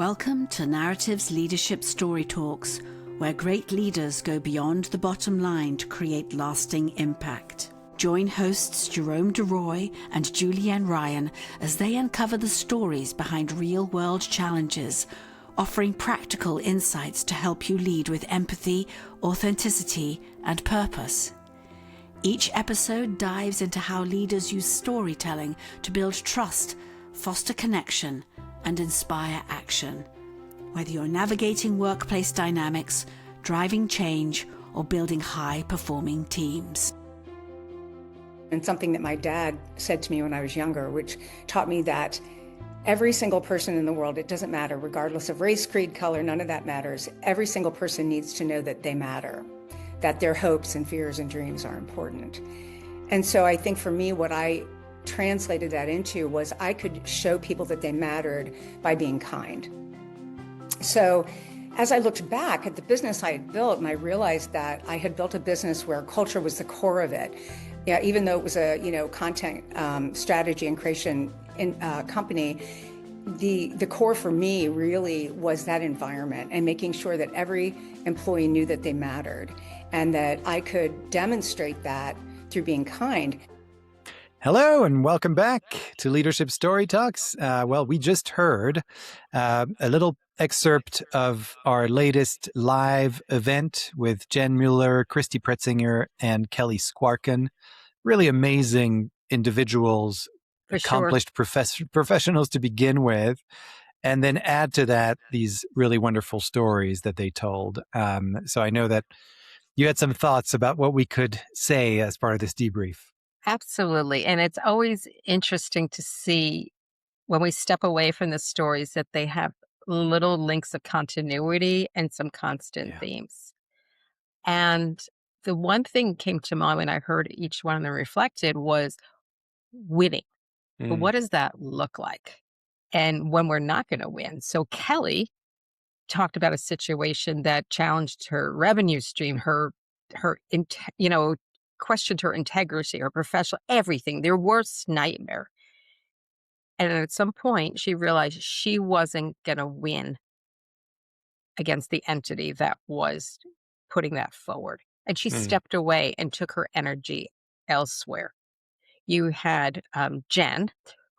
Welcome to Narratives Leadership Story Talks, where great leaders go beyond the bottom line to create lasting impact. Join hosts Jerome Deroy and Julienne Ryan as they uncover the stories behind real-world challenges, offering practical insights to help you lead with empathy, authenticity, and purpose. Each episode dives into how leaders use storytelling to build trust, foster connection, and inspire action. Whether you're navigating workplace dynamics, driving change, or building high-performing teams. And something that my dad said to me when I was younger, which taught me that every single person in the world, it doesn't matter, regardless of race, creed, color, none of that matters. Every single person needs to know that they matter, that their hopes and fears and dreams are important. And so I think for me, what I translated that into was I could show people that they mattered by being kind. So as I looked back at the business I had built, and I realized that I had built a business where culture was the core of it. Yeah, even though it was a content strategy and creation company, the core for me really was that environment and making sure that every employee knew that they mattered and that I could demonstrate that through being kind. Hello and welcome back to Leadership Story Talks. We just heard a little excerpt of our latest live event with Jen Mueller, Christy Pretzinger, and Kelly Skwarcan. Really amazing individuals, accomplished professionals to begin with, and then add to that these really wonderful stories that they told. So I know that you had some thoughts about what we could say as part of this debrief. Absolutely. And it's always interesting to see when we step away from the stories that they have little links of continuity and some constant themes. And the one thing came to mind when I heard each one of them reflected was winning. But what does that look like? And when we're not going to win. So Kelly talked about a situation that challenged her revenue stream, questioned her integrity, her professional, everything, their worst nightmare. And at some point, she realized she wasn't going to win against the entity that was putting that forward. And she stepped away and took her energy elsewhere. You had Jen,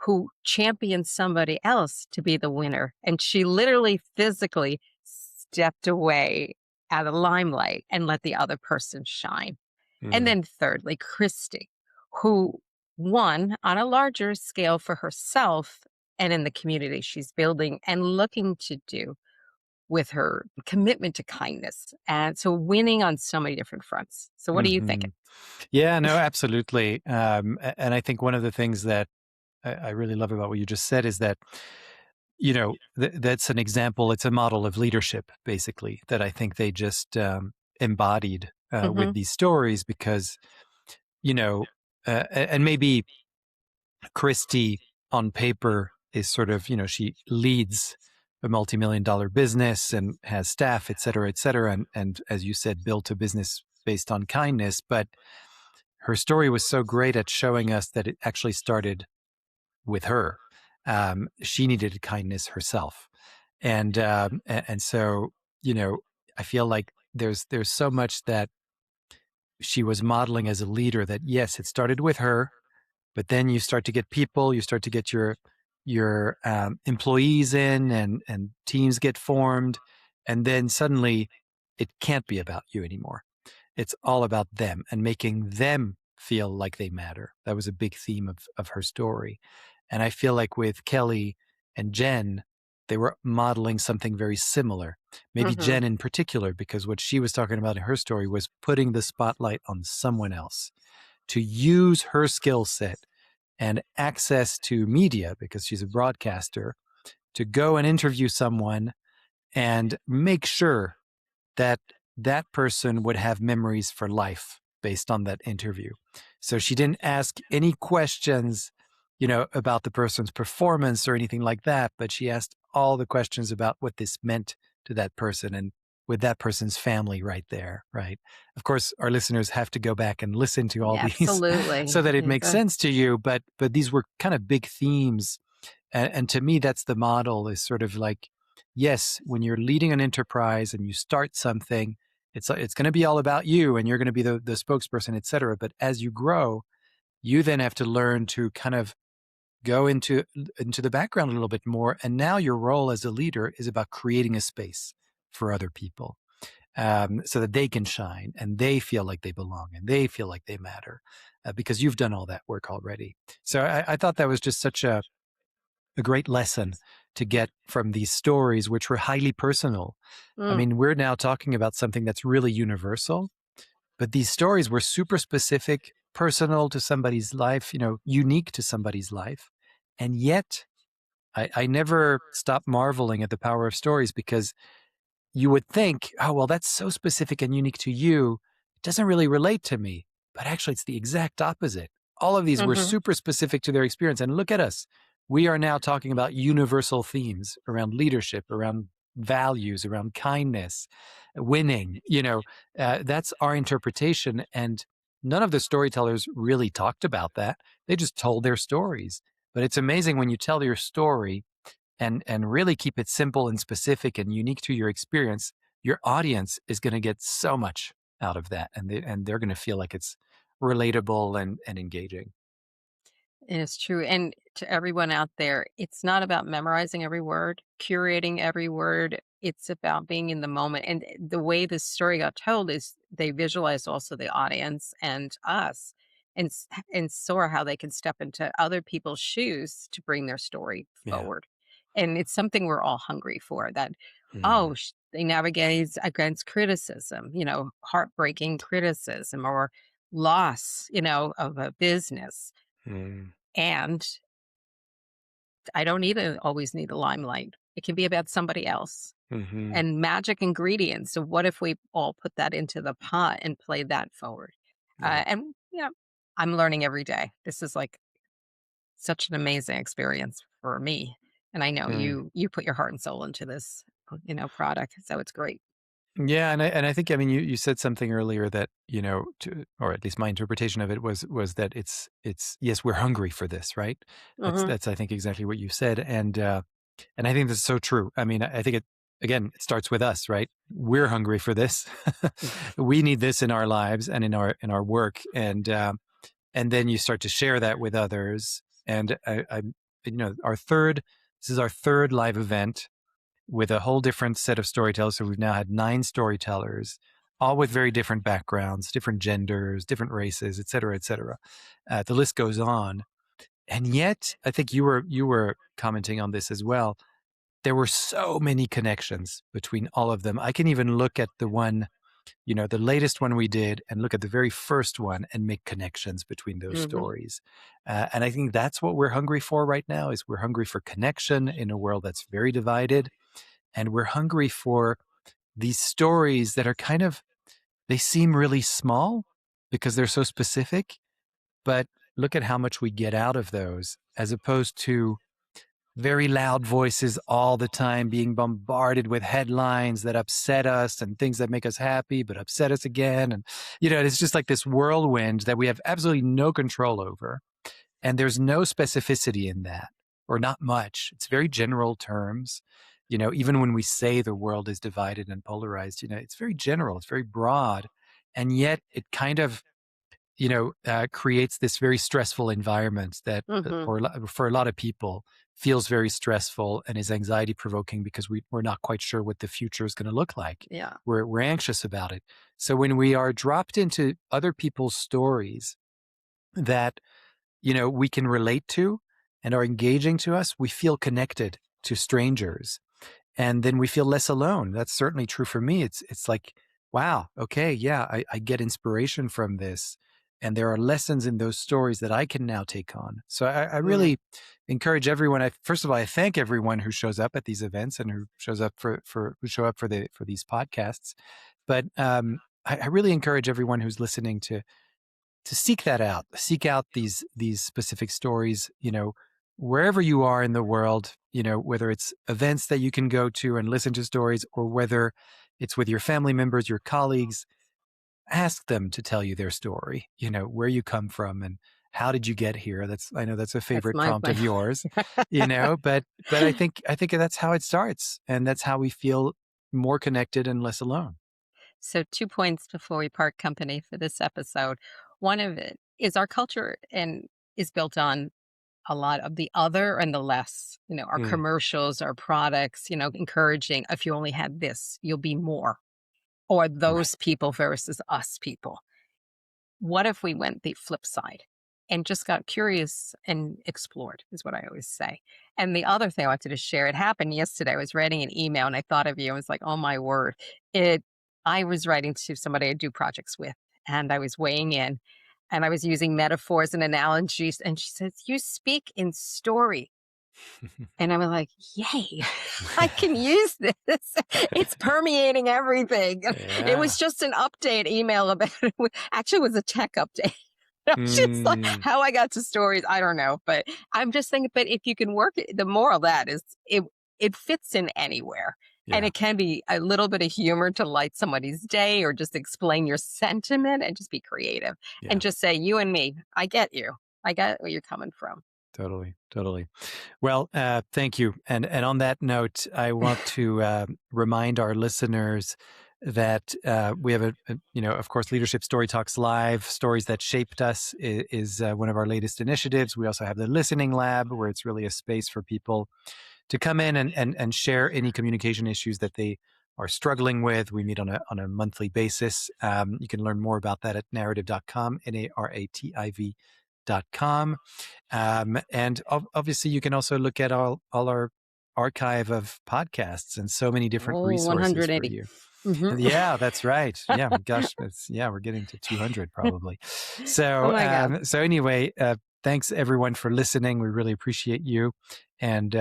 who championed somebody else to be the winner. And she literally physically stepped away out of the limelight and let the other person shine. And then thirdly, Christy, who won on a larger scale for herself and in the community she's building and looking to do with her commitment to kindness. And so winning on so many different fronts. So what are you thinking? Yeah, no, absolutely. And I think one of the things that I really love about what you just said is that, that's an example. It's a model of leadership, basically, that I think they just embodied with these stories because, and maybe Christy on paper is sort of, she leads a multi-million-dollar business and has staff, et cetera, and as you said, built a business based on kindness. But her story was so great at showing us that it actually started with her. She needed kindness herself. And so, I feel like there's so much that she was modeling as a leader that, yes, it started with her, but then you start to get people, you start to get your employees in and teams get formed. And then suddenly it can't be about you anymore. It's all about them and making them feel like they matter. That was a big theme of her story. And I feel like with Kelly and Jen, they were modeling something very similar. Maybe Jen in particular, because what she was talking about in her story was putting the spotlight on someone else, to use her skill set and access to media, because she's a broadcaster, to go and interview someone and make sure that that person would have memories for life based on that interview. So she didn't ask any questions, about the person's performance or anything like that, but she asked all the questions about what this meant to that person and with that person's family right there, right? Of course, our listeners have to go back and listen to all these so that it makes sense to you, but these were kind of big themes. And to me, that's the model, is sort of like yes, when you're leading an enterprise and you start something, it's going to be all about you and you're going to be the spokesperson, et cetera. But as you grow, you then have to learn to kind of go into the background a little bit more. And now your role as a leader is about creating a space for other people, so that they can shine and they feel like they belong and they feel like they matter, because you've done all that work already. So I thought that was just such a great lesson to get from these stories, which were highly personal. I mean, we're now talking about something that's really universal, but these stories were super specific, personal to somebody's life, unique to somebody's life. And yet I never stopped marveling at the power of stories, because you would think, oh, well, that's so specific and unique to you. It doesn't really relate to me. But actually, it's the exact opposite. All of these were super specific to their experience. And look at us. We are now talking about universal themes around leadership, around values, around kindness, winning. That's our interpretation. And none of the storytellers really talked about that. They just told their stories. But it's amazing when you tell your story and really keep it simple and specific and unique to your experience, your audience is going to get so much out of that. And they're going to feel like it's relatable and engaging. It's true. And to everyone out there, it's not about memorizing every word, curating every word. It's about being in the moment. And the way this story got told is they visualized also the audience and us, and saw how they can step into other people's shoes to bring their story Yeah. forward. And it's something we're all hungry for, that, Mm. they navigate against criticism, heartbreaking criticism or loss, of a business. Mm. And I don't always need a limelight. It can be about somebody else. Mm-hmm. And magic ingredients. So what if we all put that into the pot and play that forward? Yeah. And I'm learning every day. This is like such an amazing experience for me. And I know Mm. you put your heart and soul into this, product. So it's great. Yeah, and I think, I mean, you said something earlier that, or at least my interpretation of it was that it's yes, we're hungry for this, right? Hmm. That's I think exactly what you said, and I think that's so true. I mean, I think it starts with us, right? We're hungry for this. We need this in our lives and in our work, and then you start to share that with others. And this is our third live event with a whole different set of storytellers. So we've now had 9 storytellers, all with very different backgrounds, different genders, different races, et cetera, et cetera. The list goes on. And yet, I think you were commenting on this as well. There were so many connections between all of them. I can even look at the latest one we did and look at the very first one and make connections between those Hmm. stories. And I think that's what we're hungry for right now, is we're hungry for connection in a world that's very divided. And we're hungry for these stories that are they seem really small because they're so specific, but look at how much we get out of those, as opposed to very loud voices all the time being bombarded with headlines that upset us and things that make us happy but upset us again. And it's just like this whirlwind that we have absolutely no control over, and there's no specificity in that, or not much. It's very general terms. Even when we say the world is divided and polarized, it's very general, it's very broad, and yet it kind of creates this very stressful environment that, Hmm. for a lot of people, feels very stressful and is anxiety provoking, because we're not quite sure what the future is going to look like. Yeah. We're anxious about it. So when we are dropped into other people's stories that we can relate to and are engaging to us, we feel connected to strangers, and then we feel less alone. That's certainly true for me. It's like, wow, okay, yeah, I get inspiration from this. And there are lessons in those stories that I can now take on. So I Mm. really encourage everyone. First of all, I thank everyone who shows up at these events and who shows up who show up for these podcasts. But I really encourage everyone who's listening to seek that out, seek out these specific stories, wherever you are in the world, whether it's events that you can go to and listen to stories, or whether it's with your family members, your colleagues. Ask them to tell you their story, where you come from, how did you get here? I know that's a favorite That's prompt of yours, but I think that's how it starts. And that's how we feel more connected and less alone. So 2 points before we part company for this episode. One of it is our culture and is built on a lot of the other and the less, our commercials, our products, encouraging, if you only had this, you'll be more, or those people versus us people. What if we went the flip side and just got curious and explored, is what I always say. And the other thing I wanted to share, it happened yesterday. I was writing an email and I thought of you. I was like, oh my word. I was writing to somebody I do projects with, and I was weighing in, and I was using metaphors and analogies. And she says, you speak in story. And I was like, yay, I can use this. It's permeating everything. Yeah. It was just an update email about it. Actually, it was a tech update. Just like how I got to stories, I don't know. But I'm just thinking, but if you can work it, the moral of that is it fits in anywhere. Yeah. And it can be a little bit of humor to light somebody's day, or just explain your sentiment and just be creative and just say, you and me, I get you. I get where you're coming from. Totally. Well, thank you. And on that note, I want to remind our listeners that we have of course, Leadership Story Talks Live. Stories That Shaped Us is one of our latest initiatives. We also have the Listening Lab, where it's really a space for people to come in and share any communication issues that they are struggling with. We meet on a monthly basis. You can learn more about that at narrative.com, NARATIV.com. And obviously you can also look at all our archive of podcasts and so many different resources 180. for you. Mm-hmm. Yeah, that's right. Yeah, gosh, we're getting to 200 probably. So, so anyway, thanks everyone for listening. We really appreciate you. And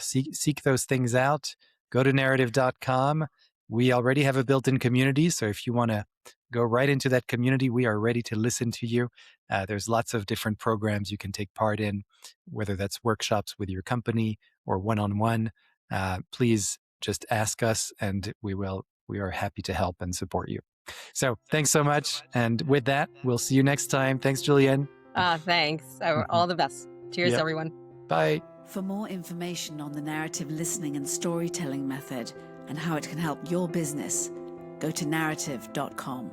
seek those things out. Go to narrative.com. We already have a built-in community. So if you want to go right into that community, we are ready to listen to you. There's lots of different programs you can take part in, whether that's workshops with your company or one-on-one. Please just ask us, and we are happy to help and support you. So thanks so much. And with that, we'll see you next time. Thanks, Julienne. Thanks. All the best. Cheers, everyone. Bye. For more information on the narrative listening and storytelling method and how it can help your business, go to narrative.com.